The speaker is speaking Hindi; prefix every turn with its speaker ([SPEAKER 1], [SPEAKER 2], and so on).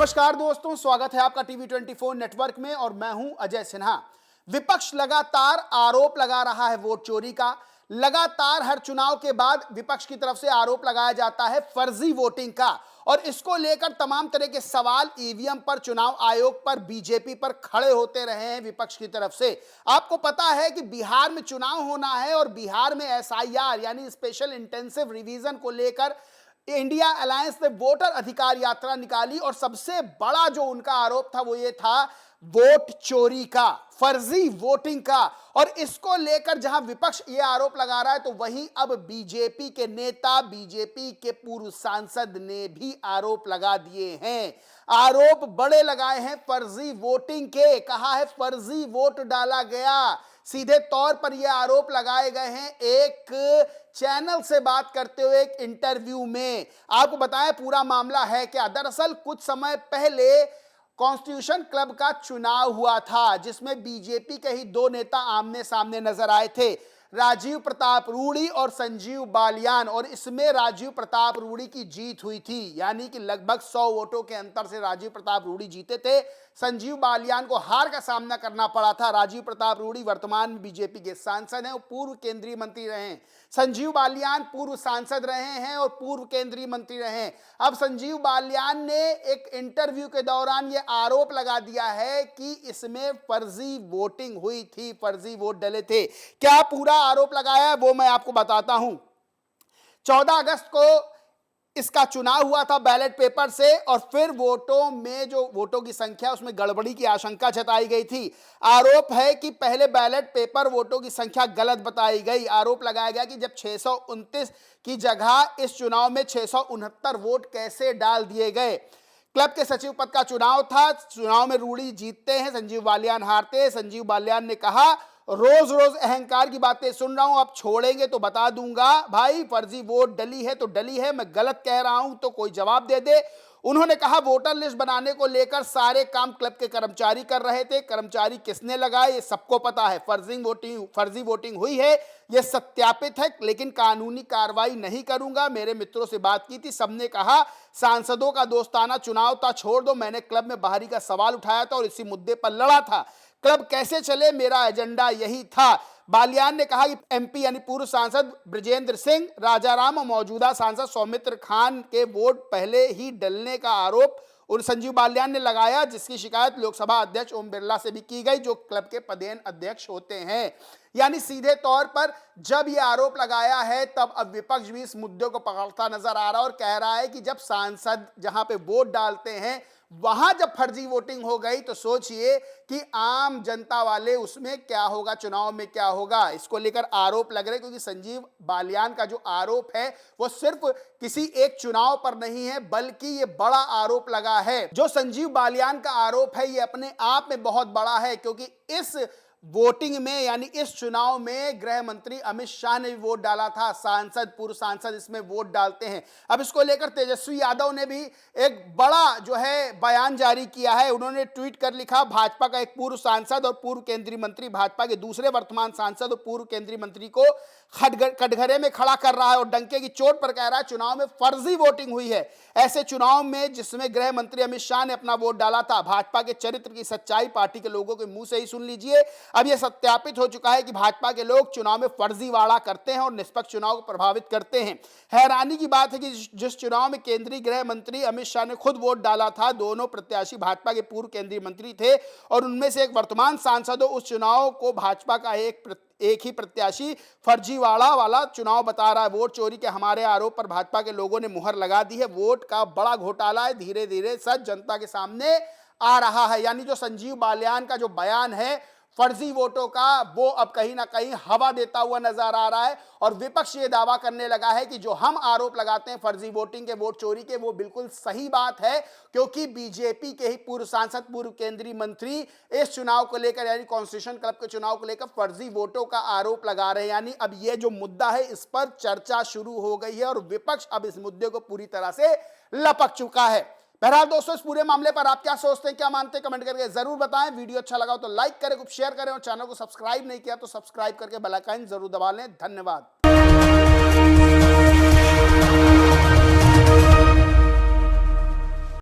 [SPEAKER 1] नमस्कार दोस्तों, स्वागत है आपका टीवी 24 नेटवर्क में और मैं हूं अजय सिन्हा। विपक्ष लगातार आरोप लगा रहा है वोट चोरी का। लगातार हर चुनाव के बाद विपक्ष की तरफ से आरोप लगाया जाता है फर्जी वोटिंग का और इसको लेकर तमाम तरह के सवाल ईवीएम पर, चुनाव आयोग पर, बीजेपी पर खड़े होते रहे हैं विपक्ष की तरफ से। आपको पता है कि बिहार में चुनाव होना है और बिहार में एसआईआर यानी स्पेशल इंटेंसिव रिवीजन को लेकर इंडिया अलायंस ने वोटर अधिकार यात्रा निकाली और सबसे बड़ा जो उनका आरोप था वो ये था वोट चोरी का, फर्जी वोटिंग का। और इसको लेकर जहां विपक्ष ये आरोप लगा रहा है तो वहीं अब बीजेपी के नेता, बीजेपी के पूर्व सांसद ने भी आरोप लगा दिए हैं। आरोप बड़े लगाए हैं फर्जी वोटिंग के। कहा है फर्जी वोट डाला गया। सीधे तौर पर यह आरोप लगाए गए हैं एक चैनल से बात करते हुए एक इंटरव्यू में। आपको बताएं पूरा मामला है क्या। दरअसल कुछ समय पहले कॉन्स्टिट्यूशन क्लब का चुनाव हुआ था जिसमें बीजेपी के ही दो नेता आमने सामने नजर आए थे, राजीव प्रताप रूडी और संजीव बालियान। और इसमें राजीव प्रताप रूडी की जीत हुई थी, यानी कि लगभग 100 वोटों के अंतर से राजीव प्रताप रूडी जीते थे। संजीव बालियान को हार का सामना करना पड़ा था। राजीव प्रताप रूडी वर्तमान में बीजेपी के सांसद हैं और पूर्व केंद्रीय मंत्री रहे हैं। संजीव बालियान पूर्व सांसद रहे हैं और पूर्व केंद्रीय मंत्री रहे हैं। अब संजीव बालियान ने एक इंटरव्यू के दौरान यह आरोप लगा दिया है कि इसमें फर्जी वोटिंग हुई थी, फर्जी वोट डले थे। क्या पूरा आरोप लगाया है वो मैं आपको बताता हूं। 14 अगस्त को इसका चुनाव हुआ था बैलेट पेपर से और फिर वोटों में जो वोटों की संख्या उसमें गड़बड़ी की आशंका जताई गई थी। आरोप है कि पहले बैलेट पेपर वोटों की संख्या गलत बताई गई। आरोप लगाया गया कि जब 629 की जगह इस चुनाव में 669 वोट कैसे डाल दिए गए। क्लब के सचिव पद का चुनाव था। चुनाव में रूडी जीतते हैं, संजीव बालियान हारते हैं। संजीव बालियान ने कहा रोज रोज अहंकार की बातें सुन रहा हूं, अब छोड़ेंगे तो बता दूंगा भाई, फर्जी वोट डली है तो डली है, मैं गलत कह रहा हूं तो कोई जवाब दे दे। उन्होंने कहा वोटर लिस्ट बनाने को लेकर सारे काम क्लब के कर्मचारी कर रहे थे। कर्मचारी किसने लगाए ये सबको पता है। फर्जी वोटिंग हुई है ये सत्यापित है, लेकिन कानूनी कार्रवाई नहीं करूंगा। मेरे मित्रों से बात की थी, सबने कहा सांसदों का दोस्ताना चुनाव था, छोड़ दो। मैंने क्लब में बाहरी का सवाल उठाया था और इसी मुद्दे पर लड़ा था। क्लब कैसे चले मेरा एजेंडा यही था। बालियान ने कहा कि एमपी यानी पूर्व सांसद ब्रजेंद्र सिंह, राजाराम और मौजूदा सांसद सौमित्र खान के वोट पहले ही डलने का आरोप उन संजीव बालियान ने लगाया, जिसकी शिकायत लोकसभा अध्यक्ष ओम बिरला से भी की गई जो क्लब के पदेन अध्यक्ष होते हैं। यानी सीधे तौर पर जब यह आरोप लगाया है तब अब विपक्ष भी इस मुद्दे को पकड़ता नजर आ रहा है और कह रहा है कि जब सांसद जहां पे वोट डालते हैं वहां जब फर्जी वोटिंग हो गई तो सोचिए कि आम जनता वाले उसमें क्या होगा, चुनाव में क्या होगा। इसको लेकर आरोप लग रहे क्योंकि संजीव बालियान का जो आरोप है वो सिर्फ किसी एक चुनाव पर नहीं है बल्कि ये बड़ा आरोप लगा है। जो संजीव बालियान का आरोप है ये अपने आप में बहुत बड़ा है क्योंकि इस वोटिंग में यानी इस चुनाव में गृह मंत्री अमित शाह ने भी वोट डाला था। सांसद, पूर्व सांसद इसमें वोट डालते हैं। अब इसको लेकर तेजस्वी यादव ने भी एक बड़ा जो है बयान जारी किया है। उन्होंने ट्वीट कर लिखा, भाजपा का एक पूर्व सांसद और पूर्व केंद्रीय मंत्री भाजपा के दूसरे वर्तमान सांसद और पूर्व केंद्रीय मंत्री को कटघरे में खड़ा कर रहा है और डंके की चोट पर कह रहा है चुनाव में फर्जी वोटिंग हुई है। ऐसे चुनाव में जिसमें गृह मंत्री अमित शाह ने अपना वोट डाला था। भाजपा के चरित्र की सच्चाई पार्टी के लोगों के मुंह से ही सुन लीजिए। अब यह सत्यापित हो चुका है कि भाजपा के लोग चुनाव में फर्जीवाड़ा करते हैं और निष्पक्ष चुनाव को प्रभावित करते हैं। हैरानी की बात है कि जिस चुनाव में केंद्रीय गृह मंत्री अमित शाह ने खुद वोट डाला था, दोनों प्रत्याशी भाजपा के पूर्व केंद्रीय मंत्री थे और उनमें से एक वर्तमान सांसद उस चुनाव को भाजपा का एक ही प्रत्याशी फर्जीवाड़ा वाला चुनाव बता रहा है। वोट चोरी के हमारे आरोप पर भाजपा के लोगों ने मुहर लगा दी है। वोट का बड़ा घोटाला है, धीरे धीरे सच जनता के सामने आ रहा है। यानी जो संजीव बालियान का जो बयान है फर्जी वोटों का वो अब कहीं ना कहीं हवा देता हुआ नजर आ रहा है और विपक्ष ये दावा करने लगा है कि जो हम आरोप लगाते हैं फर्जी वोटिंग के, वोट चोरी के, वो बिल्कुल सही बात है क्योंकि बीजेपी के ही पूर्व सांसद, पूर्व केंद्रीय मंत्री इस चुनाव को लेकर यानी कॉन्स्टिट्यूशन क्लब के चुनाव को लेकर फर्जी वोटों का आरोप लगा रहे हैं। यानी अब ये जो मुद्दा है इस पर चर्चा शुरू हो गई है और विपक्ष अब इस मुद्दे को पूरी तरह से लपक चुका है। बहरहाल दोस्तों, इस पूरे मामले पर आप क्या सोचते हैं, क्या मानते हैं, कमेंट करके जरूर बताएं। वीडियो अच्छा लगा हो तो लाइक करें, कुछ शेयर करें और चैनल को सब्सक्राइब नहीं किया तो सब्सक्राइब करके बेल आइकन जरूर दबा लें। धन्यवाद।